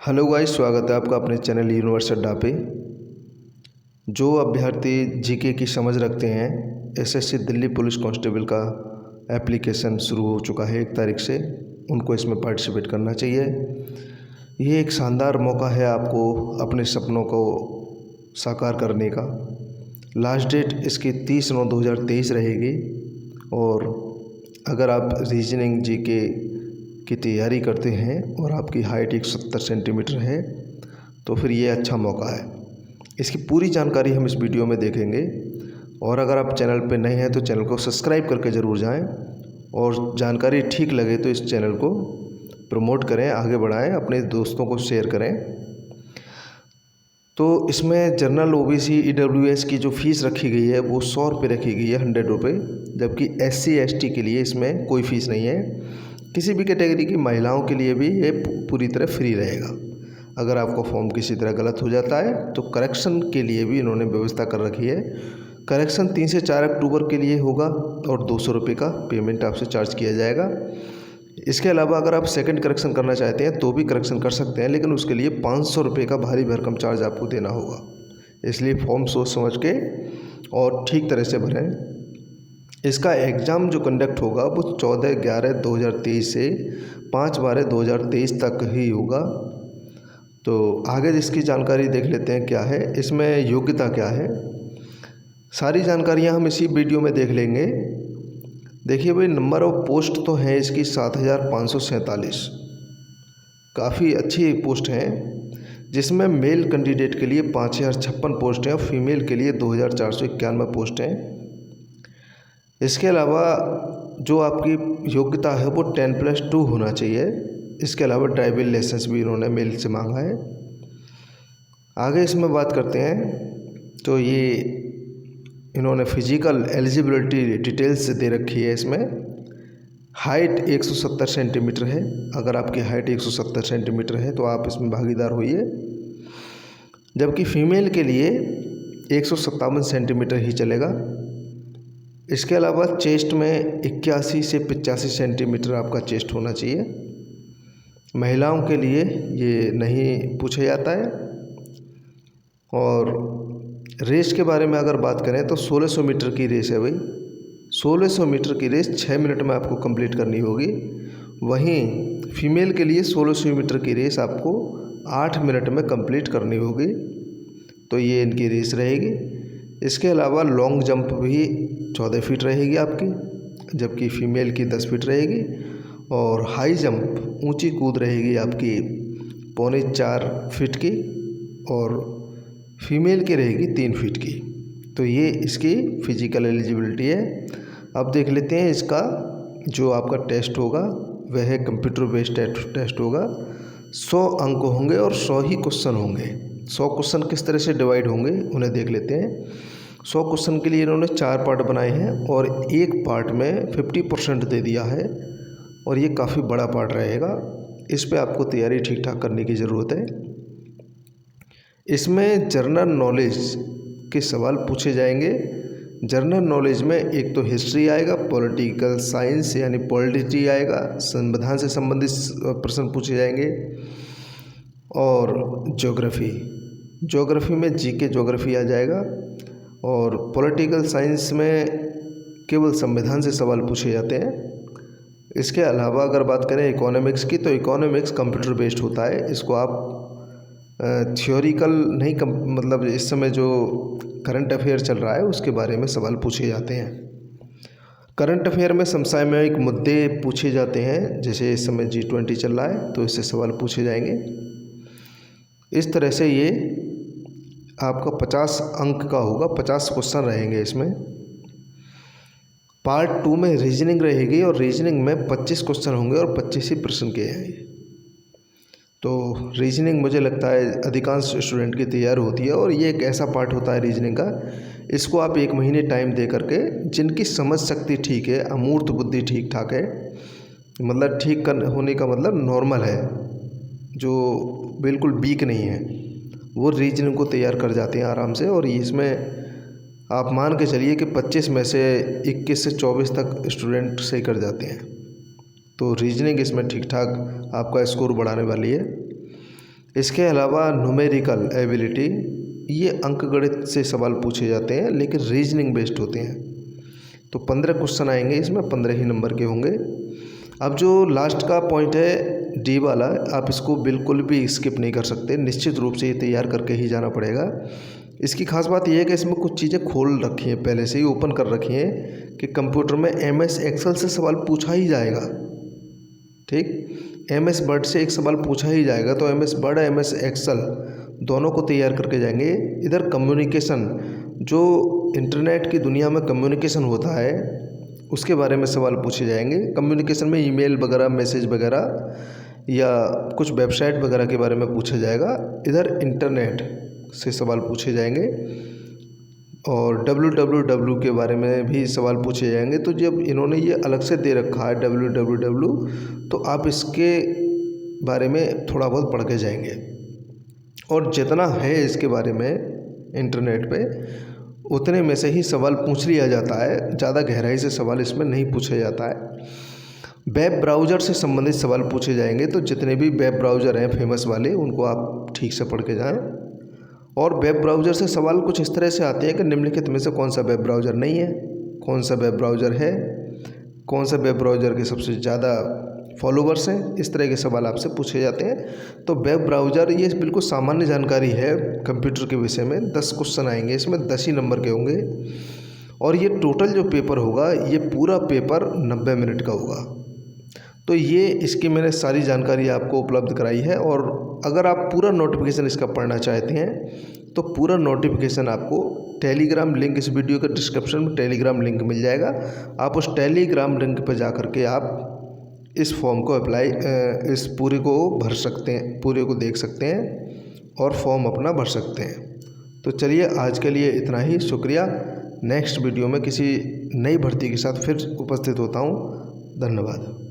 Hello guys, स्वागत है आपका अपने चैनल यूनिवर्स अड्डा पे। जो अभ्यर्थी जीके की समझ रखते हैं, एसएससी दिल्ली पुलिस कांस्टेबल का एप्लीकेशन शुरू हो चुका है 1 तारीख से। उनको इसमें पार्टिसिपेट करना चाहिए। ये एक शानदार मौका है आपको अपने सपनों को साकार करने का। लास्ट डेट इसकी 30/9/2023 रहेगी। और अगर आप रीजनिंग जीके की तैयारी करते हैं और आपकी हाइट 170 सेंटीमीटर है तो फिर ये अच्छा मौका है। इसकी पूरी जानकारी हम इस वीडियो में देखेंगे। और अगर आप चैनल पे नए हैं तो चैनल को सब्सक्राइब करके ज़रूर जाएं और जानकारी ठीक लगे तो इस चैनल को प्रमोट करें, आगे बढ़ाएं, अपने दोस्तों को शेयर करें। तो इसमें जनरल ओबीसी ईडब्ल्यूएस की जो फ़ीस रखी गई है वो 100 रुपये रखी गई है, 100 रुपये। जबकि SC ST के लिए इसमें कोई फ़ीस नहीं है। किसी भी कैटेगरी की महिलाओं के लिए भी ये पूरी तरह फ्री रहेगा। अगर आपका फॉर्म किसी तरह गलत हो जाता है तो करेक्शन के लिए भी इन्होंने व्यवस्था कर रखी है। करेक्शन 3 से 4 अक्टूबर के लिए होगा और 200 रुपये का पेमेंट आपसे चार्ज किया जाएगा। इसके अलावा अगर आप सेकंड करेक्शन करना चाहते हैं तो भी करेक्शन कर सकते हैं, लेकिन उसके लिए 500 रुपये का भारी भरकम चार्ज आपको देना होगा। इसलिए फॉर्म सोच समझ के और ठीक तरह से भरें। इसका एग्ज़ाम जो कंडक्ट होगा वो 14/11/2023 से 5/12/2023 तक ही होगा। तो आगे इसकी जानकारी देख लेते हैं क्या है, इसमें योग्यता क्या है। सारी जानकारियां हम इसी वीडियो में देख लेंगे। देखिए भाई, नंबर ऑफ पोस्ट तो है इसकी 7547, काफ़ी अच्छी पोस्ट हैं, जिसमें मेल कैंडिडेट के लिए 5056 पोस्ट हैं और फीमेल के लिए 2491 पोस्ट हैं। इसके अलावा जो आपकी योग्यता है वो 10+2 होना चाहिए। इसके अलावा ड्राइविंग लाइसेंस भी इन्होंने मेल से मांगा है। आगे इसमें बात करते हैं तो ये इन्होंने फिजिकल एलिजिबिलिटी डिटेल्स दे रखी है। इसमें हाइट 170 सेंटीमीटर है। अगर आपकी हाइट 170 सेंटीमीटर है तो आप इसमें भागीदार होइए। जबकि फीमेल के लिए 157 सेंटीमीटर ही चलेगा। इसके अलावा चेस्ट में 81 से 85 सेंटीमीटर आपका चेस्ट होना चाहिए। महिलाओं के लिए ये नहीं पूछा जाता है। और रेस के बारे में अगर बात करें तो 1600 मीटर की रेस है भाई। 1600 मीटर की रेस 6 मिनट में आपको कंप्लीट करनी होगी। वहीं फीमेल के लिए 1600 मीटर की रेस आपको 8 मिनट में कंप्लीट करनी होगी। तो ये इनकी रेस रहेगी। इसके अलावा लॉन्ग जंप भी 14 फीट रहेगी आपकी, जबकि फ़ीमेल की 10 फीट रहेगी। और हाई जंप ऊंची कूद रहेगी आपकी 3.25 फीट की और फीमेल की रहेगी 3 फीट की। तो ये इसकी फ़िज़िकल एलिजिबिलिटी है। अब देख लेते हैं इसका जो आपका टेस्ट होगा वह कंप्यूटर बेस्ड टेस्ट होगा। 100 अंक होंगे और 100 ही क्वेश्चन होंगे। 100 क्वेश्चन किस तरह से डिवाइड होंगे उन्हें देख लेते हैं। 100 क्वेश्चन के लिए इन्होंने 4 पार्ट बनाए हैं और एक पार्ट में 50% दे दिया है और ये काफ़ी बड़ा पार्ट रहेगा। इस पे आपको तैयारी ठीक ठाक करने की ज़रूरत है। इसमें जनरल नॉलेज के सवाल पूछे जाएंगे। जनरल नॉलेज में एक तो हिस्ट्री आएगा, पॉलिटिकल साइंस यानी पॉलिटी आएगा, संविधान से संबंधित प्रश्न पूछे जाएंगे और ज्योग्राफी में जीके ज्योग्राफी आ जाएगा। और पॉलिटिकल साइंस में केवल संविधान से सवाल पूछे जाते हैं। इसके अलावा अगर बात करें इकोनॉमिक्स की तो इकोनॉमिक्स कंप्यूटर बेस्ड होता है। इसको आप थियोरिकल नहीं मतलब इस समय जो करंट अफेयर चल रहा है उसके बारे में सवाल पूछे जाते हैं। करंट अफेयर में समसामयिक मुद्दे पूछे जाते हैं, जैसे इस समय G20 चल रहा है तो इससे सवाल पूछे जाएंगे। इस तरह से ये आपका 50 अंक का होगा, 50 क्वेश्चन रहेंगे इसमें। पार्ट 2 में रीजनिंग रहेगी और रीजनिंग में 25 क्वेश्चन होंगे और 25 ही प्रश्न के हैं। तो रीजनिंग मुझे लगता है अधिकांश स्टूडेंट की तैयार होती है और ये एक ऐसा पार्ट होता है रीजनिंग का, इसको आप 1 महीने टाइम दे करके, जिनकी समझ शक्ति ठीक है, अमूर्त बुद्धि ठीक ठाक है, मतलब ठीक होने का मतलब नॉर्मल है, जो बिल्कुल वीक नहीं है, वो रीजनिंग को तैयार कर जाते हैं आराम से। और इसमें आप मान के चलिए कि 25 में से 21 से 24 तक स्टूडेंट सही कर जाते हैं। तो रीजनिंग इसमें ठीक ठाक आपका स्कोर बढ़ाने वाली है। इसके अलावा न्यूमेरिकल एबिलिटी, ये अंकगणित से सवाल पूछे जाते हैं लेकिन रीजनिंग बेस्ड होते हैं। तो 15 क्वेश्चन आएंगे इसमें, 15 ही नंबर के होंगे। अब जो लास्ट का पॉइंट है डी वाला, आप इसको बिल्कुल भी स्किप नहीं कर सकते, निश्चित रूप से ये तैयार करके ही जाना पड़ेगा। इसकी खास बात यह है कि इसमें कुछ चीज़ें खोल रखी हैं, पहले से ही ओपन कर रखी हैं कि कंप्यूटर में MS एक्सेल से सवाल पूछा ही जाएगा। ठीक, MS वर्ड से एक सवाल पूछा ही जाएगा, तो MS वर्ड MS एक्सेल दोनों को तैयार करके जाएंगे। इधर कम्युनिकेशन, जो इंटरनेट की दुनिया में कम्युनिकेशन होता है उसके बारे में सवाल पूछे जाएंगे। कम्युनिकेशन में ईमेल वगैरह, मैसेज वगैरह या कुछ वेबसाइट वगैरह के बारे में पूछा जाएगा। इधर इंटरनेट से सवाल पूछे जाएंगे और www के बारे में भी सवाल पूछे जाएंगे। तो जब इन्होंने ये अलग से दे रखा है www, तो आप इसके बारे में थोड़ा बहुत पढ़ के जाएंगे और जितना है इसके बारे में इंटरनेट पे उतने में से ही सवाल पूछ लिया जाता है, ज़्यादा गहराई से सवाल इसमें नहीं पूछा जाता है। वेब ब्राउज़र से संबंधित सवाल पूछे जाएंगे, तो जितने भी वेब ब्राउज़र हैं फेमस वाले उनको आप ठीक से पढ़ के जाएँ। और वेब ब्राउज़र से सवाल कुछ इस तरह से आते हैं कि निम्नलिखित में से कौन सा वेब ब्राउज़र नहीं है, कौन सा वेब ब्राउज़र है, कौन सा वेब ब्राउज़र के सबसे ज़्यादा फॉलोवर्स हैं, इस तरह के सवाल आपसे पूछे जाते हैं। तो वेब ब्राउज़र ये बिल्कुल सामान्य जानकारी है कंप्यूटर के विषय में। 10 क्वेश्चन आएंगे इसमें, 10 ही नंबर के होंगे और ये टोटल जो पेपर होगा ये पूरा पेपर 90 मिनट का होगा। तो ये इसकी मैंने सारी जानकारी आपको उपलब्ध कराई है। और अगर आप पूरा नोटिफिकेशन इसका पढ़ना चाहते हैं तो पूरा नोटिफिकेशन आपको टेलीग्राम लिंक, इस वीडियो के डिस्क्रिप्शन में टेलीग्राम लिंक मिल जाएगा। आप उस टेलीग्राम लिंक पर जा कर के आप इस फॉर्म को अप्लाई, इस पूरे को भर सकते हैं, पूरे को देख सकते हैं और फॉर्म अपना भर सकते हैं। तो चलिए आज के लिए इतना ही, शुक्रिया। नेक्स्ट वीडियो में किसी नई भर्ती के साथ फिर उपस्थित होता हूँ। धन्यवाद।